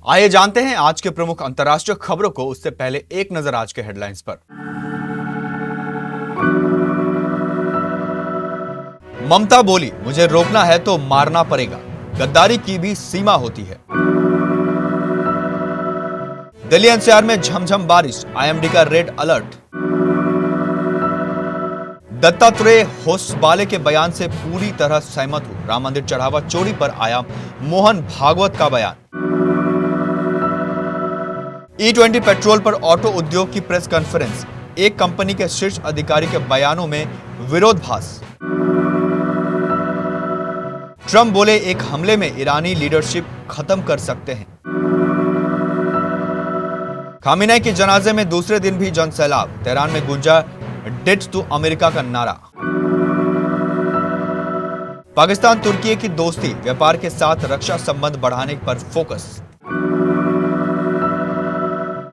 आइए जानते हैं आज के प्रमुख अंतर्राष्ट्रीय खबरों को। उससे पहले एक नजर आज के हेडलाइंस पर। ममता बोली, मुझे रोकना है तो मारना पड़ेगा, गद्दारी की भी सीमा होती है। दिल्ली एनसीआर में झमझम बारिश, आईएमडी का रेड अलर्ट। दत्तात्रेय होसबाले के बयान से पूरी तरह सहमत हूं, राम मंदिर चढ़ावा चोरी पर आया मोहन भागवत का बयान। E20 पेट्रोल पर ऑटो उद्योग की प्रेस कॉन्फ्रेंस, एक कंपनी के शीर्ष अधिकारी के बयानों में विरोधाभास। ट्रंप बोले, एक हमले में ईरानी लीडरशिप खत्म कर सकते हैं। खामेनेई के जनाजे में दूसरे दिन भी जनसैलाब, तेहरान में गूंजा डेट टू अमेरिका का नारा। पाकिस्तान तुर्की की दोस्ती, व्यापार के साथ रक्षा संबंध बढ़ाने पर फोकस।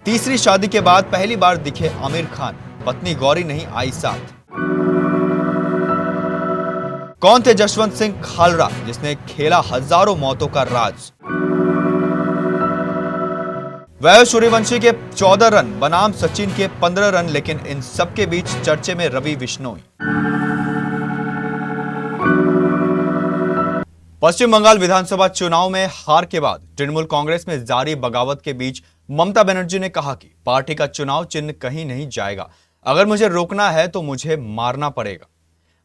तीसरी शादी के बाद पहली बार दिखे आमिर खान, पत्नी गौरी नहीं आई साथ। कौन थे जसवंत सिंह खालरा, जिसने खेला हजारों मौतों का राज। वैभव सूर्यवंशी के 14 रन बनाम सचिन के 15 रन, लेकिन इन सबके बीच चर्चे में रवि बिश्नोई। पश्चिम बंगाल विधानसभा चुनाव में हार के बाद तृणमूल कांग्रेस में जारी बगावत के बीच ममता बनर्जी ने कहा कि पार्टी का चुनाव चिन्ह कहीं नहीं जाएगा, अगर मुझे रोकना है तो मुझे मारना पड़ेगा।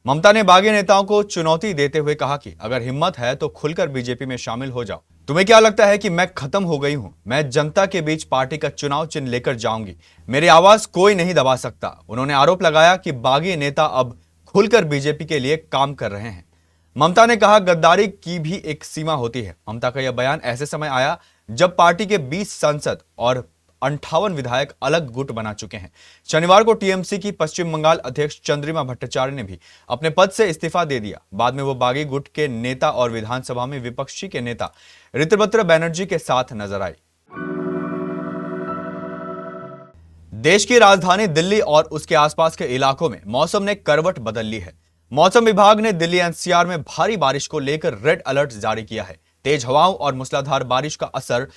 ममता ने बागी नेताओं को चुनौती देते हुए कहा कि अगर हिम्मत है तो खुलकर बीजेपी में शामिल हो जाओ। तुम्हें क्या लगता है कि मैं खत्म हो गई हूं? मैं जनता के बीच पार्टी का चुनाव चिन्ह लेकर जाऊंगी, मेरी आवाज कोई नहीं दबा सकता। उन्होंने आरोप लगाया कि बागी नेता अब खुलकर बीजेपी के लिए काम कर रहे हैं। ममता ने कहा, गद्दारी की भी एक सीमा होती है। ममता का यह बयान ऐसे समय आया जब पार्टी के 20 सांसद और 58 विधायक अलग गुट बना चुके हैं। शनिवार को टीएमसी की पश्चिम बंगाल अध्यक्ष चंद्रिमा भट्टाचार्य ने भी अपने पद से इस्तीफा दे दिया। बाद में वो बागी गुट के नेता और विधानसभा में विपक्षी के नेता ऋतुपत्र बनर्जी के साथ नजर आई। देश की राजधानी दिल्ली और उसके आसपास के इलाकों में मौसम ने करवट बदल ली है। मौसम विभाग ने दिल्ली एनसीआर में भारी बारिश को लेकर रेड अलर्ट जारी किया है। तेज हवाओं और मूसलाधार बारिश का असर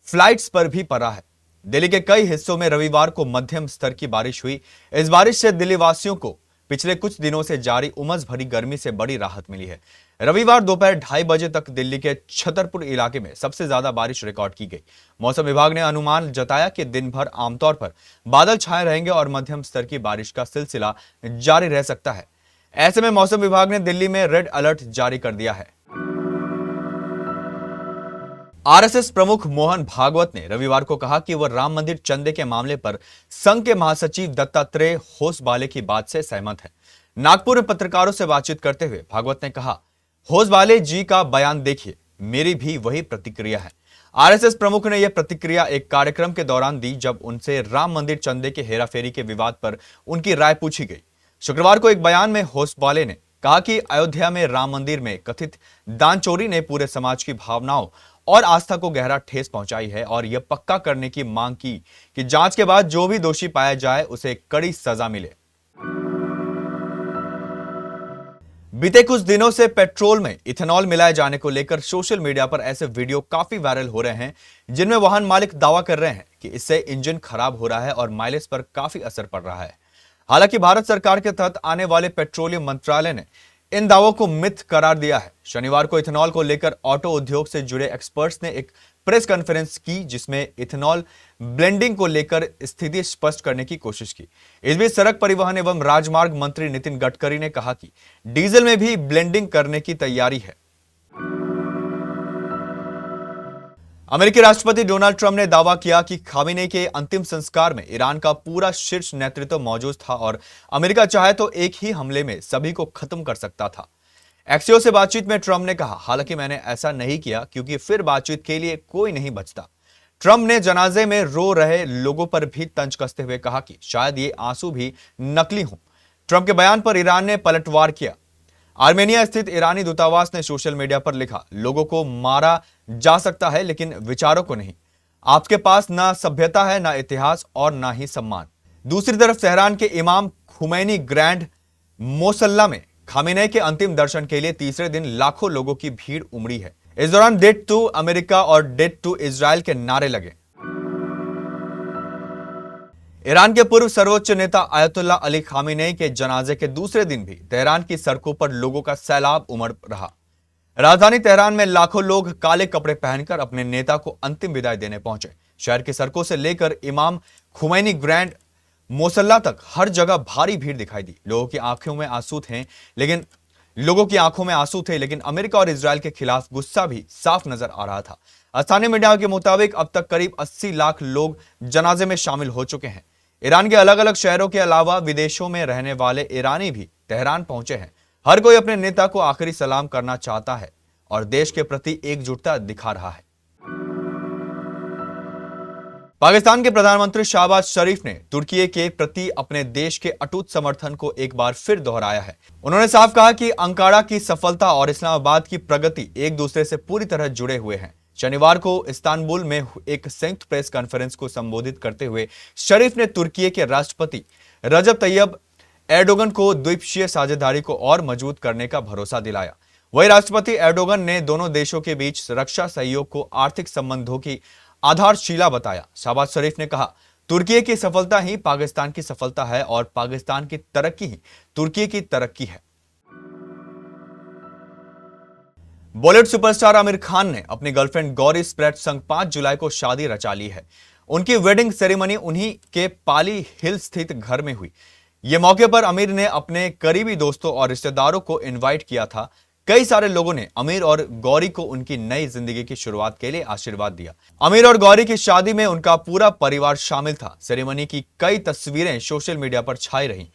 फ्लाइट्स पर भी पड़ा है। दिल्ली के कई हिस्सों में रविवार को मध्यम स्तर की बारिश हुई। इस बारिश से दिल्ली वासियों को पिछले कुछ दिनों से जारी उमस भरी गर्मी से बड़ी राहत मिली है। रविवार दोपहर 2:30 बजे तक दिल्ली के छतरपुर इलाके में सबसे ज्यादा बारिश रिकॉर्ड की गई। मौसम विभाग ने अनुमान जताया कि दिन भर आमतौर पर बादल छाए रहेंगे और मध्यम स्तर की बारिश का सिलसिला जारी रह सकता है। ऐसे में मौसम विभाग ने दिल्ली में रेड अलर्ट जारी कर दिया है। आरएसएस प्रमुख मोहन भागवत ने रविवार को कहा कि वह राम मंदिर चंदे के मामले पर संघ के महासचिव दत्तात्रेय होसबाले की बात से सहमत है। नागपुर में पत्रकारों से बातचीत करते हुए भागवत ने कहा, होसबाले जी का बयान देखिए, मेरी भी वही प्रतिक्रिया है। आरएसएस प्रमुख ने यह प्रतिक्रिया एक कार्यक्रम के दौरान दी जब उनसे राम मंदिर चंदे के हेराफेरी के विवाद पर उनकी राय पूछी गई। शुक्रवार को एक बयान में होसबाले ने कहा कि अयोध्या में राम मंदिर में कथित दान चोरी ने पूरे समाज की भावनाओं और आस्था को गहरा ठेस पहुंचाई है और यह पक्का करने की मांग की कि जांच के बाद जो भी दोषी पाया जाए उसे कड़ी सजा मिले। बीते कुछ दिनों से पेट्रोल में इथेनॉल मिलाए जाने को लेकर सोशल मीडिया पर ऐसे वीडियो काफी वायरल हो रहे हैं जिनमें वाहन मालिक दावा कर रहे हैं कि इससे इंजन खराब हो रहा है और माइलेज पर काफी असर पड़ रहा है। हालांकि भारत सरकार के तहत आने वाले पेट्रोलियम मंत्रालय ने इन दावों को मिथ करार दिया है। शनिवार को इथेनॉल को लेकर ऑटो उद्योग से जुड़े एक्सपर्ट्स ने एक प्रेस कॉन्फ्रेंस की जिसमें इथेनॉल ब्लेंडिंग को लेकर स्थिति स्पष्ट करने की कोशिश की। इस बीच सड़क परिवहन एवं राजमार्ग मंत्री नितिन गडकरी ने कहा कि डीजल में भी ब्लेंडिंग करने की तैयारी है। अमेरिकी राष्ट्रपति डोनाल्ड ट्रंप ने दावा किया कि खामेनेई के अंतिम संस्कार में ईरान का पूरा शीर्ष नेतृत्व मौजूद था और अमेरिका चाहे तो एक ही हमले में सभी को खत्म कर सकता था। एक्सियोस से बातचीत में ट्रंप ने कहा, हालांकि मैंने ऐसा नहीं किया क्योंकि फिर बातचीत के लिए कोई नहीं बचता। ट्रंप ने जनाजे में रो रहे लोगों पर भी तंज कसते हुए कहा कि शायद ये आंसू भी नकली हों। ट्रंप के बयान पर ईरान ने पलटवार किया। आर्मेनिया स्थित ईरानी दूतावास ने सोशल मीडिया पर लिखा, लोगों को मारा जा सकता है लेकिन विचारों को नहीं। आपके पास ना सभ्यता है, ना इतिहास और ना ही सम्मान। दूसरी तरफ तेहरान के इमाम खुमैनी ग्रैंड मोसल्ला में खामेनेई के अंतिम दर्शन के लिए तीसरे दिन लाखों लोगों की भीड़ उमड़ी है। इस दौरान डेट टू अमेरिका और डेट टू इजराइल के नारे लगे। ईरान के पूर्व सर्वोच्च नेता आयतुल्ला अली खामेनेई के जनाजे के दूसरे दिन भी तेहरान की सड़कों पर लोगों का सैलाब उमड़ रहा। राजधानी तेहरान में लाखों लोग काले कपड़े पहनकर अपने नेता को अंतिम विदाई देने पहुंचे। शहर की सड़कों से लेकर इमाम खुमैनी ग्रैंड मोसल्ला तक हर जगह भारी भीड़ दिखाई दी। लोगों की आंखों में आंसू थे, लेकिन अमेरिका और इजराइल के खिलाफ गुस्सा भी साफ नजर आ रहा था। स्थानीय मीडिया के मुताबिक अब तक करीब 80 लाख लोग जनाजे में शामिल हो चुके हैं। ईरान के अलग अलग शहरों के अलावा विदेशों में रहने वाले ईरानी भी तेहरान पहुंचे हैं। हर कोई अपने नेता को आखिरी सलाम करना चाहता है और देश के प्रति एकजुटता दिखा रहा है। पाकिस्तान के प्रधानमंत्री शहबाज शरीफ ने तुर्की के प्रति अपने देश के अटूट समर्थन को एक बार फिर दोहराया है। उन्होंने साफ कहा कि अंकारा की सफलता और इस्लामाबाद की प्रगति एक दूसरे से पूरी तरह जुड़े हुए हैं। शनिवार को इस्तांबुल में एक संयुक्त प्रेस कॉन्फ्रेंस को संबोधित करते हुए शरीफ ने तुर्की के राष्ट्रपति रजब तैयब एर्दोगन को द्वीपक्षीय साझेदारी को और मजबूत करने का भरोसा दिलाया। वही राष्ट्रपति एर्दोगन ने दोनों देशों के बीच रक्षा सहयोग को आर्थिक संबंधों की आधारशिला बताया। शहबाज शरीफ ने कहा, तुर्की की सफलता ही पाकिस्तान की सफलता है और पाकिस्तान की तरक्की ही तुर्की की तरक्की है। बॉलीवुड सुपरस्टार आमिर खान ने अपनी गर्लफ्रेंड गौरी स्प्रेट संग 5 जुलाई को शादी रचा ली है। उनकी वेडिंग सेरेमनी उन्हीं के पाली हिल स्थित घर में हुई। ये मौके पर आमिर ने अपने करीबी दोस्तों और रिश्तेदारों को इनवाइट किया था। कई सारे लोगों ने आमिर और गौरी को उनकी नई जिंदगी की शुरुआत के लिए आशीर्वाद दिया। आमिर और गौरी की शादी में उनका पूरा परिवार शामिल था। सेरेमनी की कई तस्वीरें सोशल मीडिया पर छाई रहीं।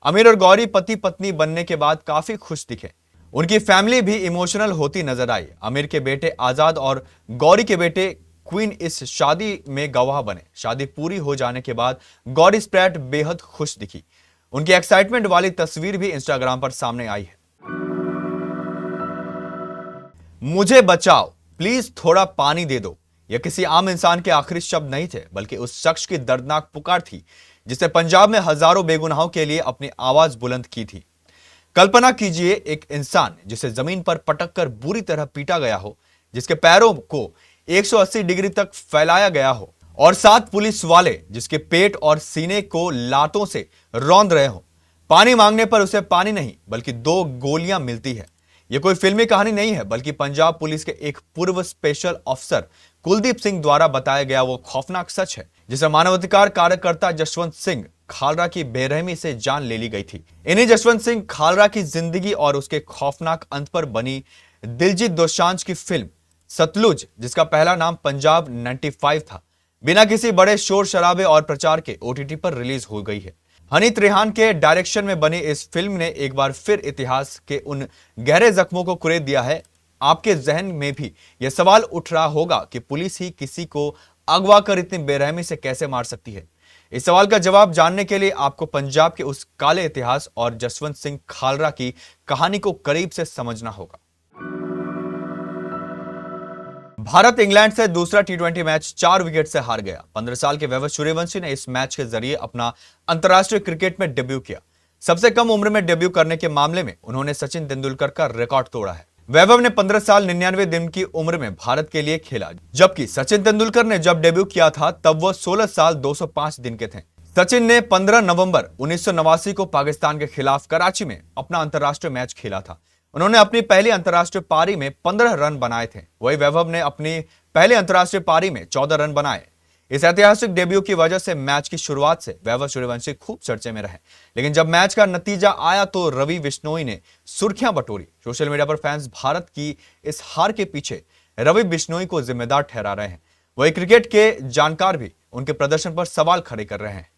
आमिर और गौरी पति पत्नी बनने के बाद काफी खुश दिखे। उनकी फैमिली भी इमोशनल होती नजर आई। आमिर के बेटे आजाद और गौरी के बेटे क्वीन इस शादी में गवाह बने। शादी पूरी हो जाने के बाद गौरी स्प्रेट बेहद खुश दिखी। उनकी एक्साइटमेंट वाली तस्वीर भी इंस्टाग्राम पर सामने आई है। मुझे बचाओ, प्लीज थोड़ा पानी दे दो। यह किसी आम इंसान के आखिरी शब्द नहीं थे, बल्कि उस शख्स की दर्दनाक पुकार थी जिसने पंजाब में हजारों बेगुनाहों के लिए अपनी आवाज बुलंद की थी। कल्पना कीजिए, एक इंसान जिसे जमीन पर पटक कर बुरी तरह पीटा गया हो, जिसके पैरों को 180 डिग्री तक फैलाया गया हो और 7 पुलिस वाले जिसके पेट और सीने को लातों से रौंद रहे हो। पानी मांगने पर उसे पानी नहीं बल्कि 2 गोलियां मिलती है। यह कोई फिल्मी कहानी नहीं है, बल्कि पंजाब पुलिस के एक पूर्व स्पेशल अफसर कुलदीप सिंह द्वारा बताया गया वो खौफनाक सच है जिसे मानवाधिकार कार्यकर्ता जसवंत सिंह खालरा की बेरहमी से जान ले ली गई थी। इन्हीं जसवंत सिंह खालरा की जिंदगी और उसके खौफनाक अंत पर बनी दिलजीत दोसांझ की फिल्म सतलुज, जिसका पहला नाम पंजाब 95 था, बिना किसी बड़े शोर शराबे और प्रचार के OTT पर रिलीज हो गई है। हनी त्रेहान के डायरेक्शन में बनी इस फिल्म ने एक बार फिर इतिहास के उन गहरे जख्मों को कुरेद दिया है। आपके जहन में भी यह सवाल उठ रहा होगा कि पुलिस ही किसी को अगवा कर इतनी बेरहमी से कैसे मार सकती है। इस सवाल का जवाब जानने के लिए आपको पंजाब के उस काले इतिहास और जसवंत सिंह खालरा की कहानी को करीब से समझना होगा। भारत इंग्लैंड से दूसरा T20 मैच 4 विकेट से हार गया। 15 साल के वैभव सूर्यवंशी ने इस मैच के जरिए अपना अंतर्राष्ट्रीय क्रिकेट में डेब्यू किया। सबसे कम उम्र में डेब्यू करने के मामले में उन्होंने सचिन तेंदुलकर का रिकॉर्ड तोड़ा है। वैभव ने 15 साल 99 दिन की उम्र में भारत के लिए खेला, जबकि सचिन तेंदुलकर ने जब डेब्यू किया था तब वह 16 साल 205 दिन के थे। सचिन ने 15 नवंबर 1989 को पाकिस्तान के खिलाफ कराची में अपना अंतर्राष्ट्रीय मैच खेला था। उन्होंने अपनी पहली अंतर्राष्ट्रीय पारी में 15 रन बनाए थे। वही वैभव ने अपनी पहली अंतर्राष्ट्रीय पारी में 14 रन बनाए। इस ऐतिहासिक डेब्यू की वजह से मैच की शुरुआत से वैभव सूर्यवंशी खूब चर्चे में रहे, लेकिन जब मैच का नतीजा आया तो रवि बिश्नोई ने सुर्खियां बटोरी। सोशल मीडिया पर फैंस भारत की इस हार के पीछे रवि बिश्नोई को जिम्मेदार ठहरा रहे हैं। वही क्रिकेट के जानकार भी उनके प्रदर्शन पर सवाल खड़े कर रहे हैं।